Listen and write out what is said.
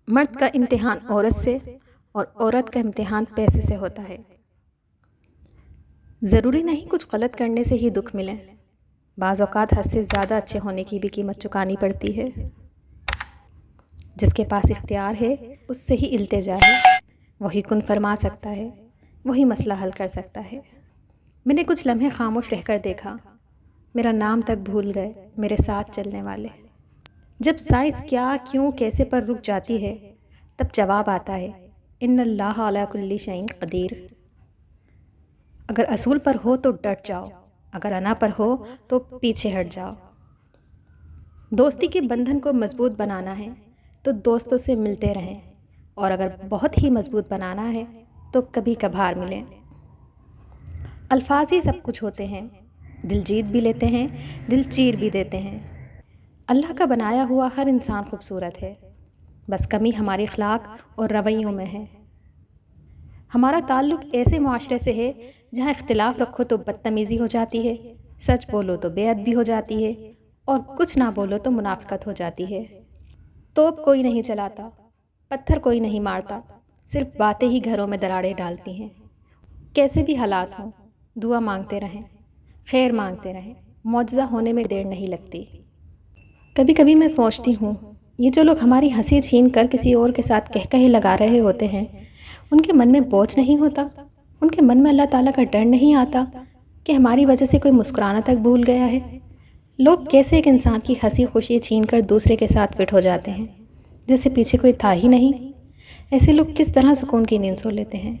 مرد کا امتحان عورت سے اور عورت کا امتحان پیسے سے ہوتا ہے۔ ضروری نہیں کچھ غلط کرنے سے ہی دکھ ملیں، بعض اوقات حد سے زیادہ اچھے ہونے کی بھی قیمت چکانی پڑتی ہے۔ جس کے پاس اختیار ہے اس سے ہی التجا ہے، وہی کن فرما سکتا ہے، وہی مسئلہ حل کر سکتا ہے۔ میں نے کچھ لمحے خاموش رہ کر دیکھا، میرا نام تک بھول گئے میرے ساتھ چلنے والے۔ جب سائنس کیا کیوں کیسے پر رک جاتی ہے تب جواب آتا ہے ان اللہ علی کل شیء قدیر۔ اگر اصول پر ہو تو ڈٹ جاؤ، اگر انا پر ہو تو پیچھے ہٹ جاؤ۔ دوستی کے بندھن کو مضبوط بنانا ہے تو دوستوں سے ملتے رہیں، اور اگر بہت ہی مضبوط بنانا ہے تو کبھی کبھار ملیں۔ الفاظ ہی سب کچھ ہوتے ہیں، دل جیت بھی لیتے ہیں، دل چیر بھی دیتے ہیں۔ اللہ کا بنایا ہوا ہر انسان خوبصورت ہے، بس کمی ہمارے اخلاق اور رویوں میں ہے۔ ہمارا تعلق ایسے معاشرے سے ہے جہاں اختلاف رکھو تو بدتمیزی ہو جاتی ہے، سچ بولو تو بے ادبی ہو جاتی ہے، اور کچھ نہ بولو تو منافقت ہو جاتی ہے۔ توپ کوئی نہیں چلاتا، پتھر کوئی نہیں مارتا، صرف باتیں ہی گھروں میں دراڑیں ڈالتی ہیں۔ کیسے بھی حالات ہوں، دعا مانگتے رہیں، خیر مانگتے رہیں، معجزہ ہونے میں دیر نہیں لگتی۔ کبھی کبھی میں سوچتی ہوں یہ جو لوگ ہماری ہنسی چھین کر کسی اور کے ساتھ کہے لگا رہے ہوتے ہیں، ان کے من میں بوجھ نہیں ہوتا، ان کے من میں اللہ تعالیٰ کا ڈر نہیں آتا کہ ہماری وجہ سے کوئی مسکرانا تک بھول گیا ہے۔ لوگ کیسے ایک انسان کی ہنسی خوشی چھین کر دوسرے کے ساتھ فٹ ہو جاتے ہیں جیسے پیچھے کوئی تھا ہی نہیں۔ ایسے لوگ کس طرح سکون کی نیند سو لیتے ہیں؟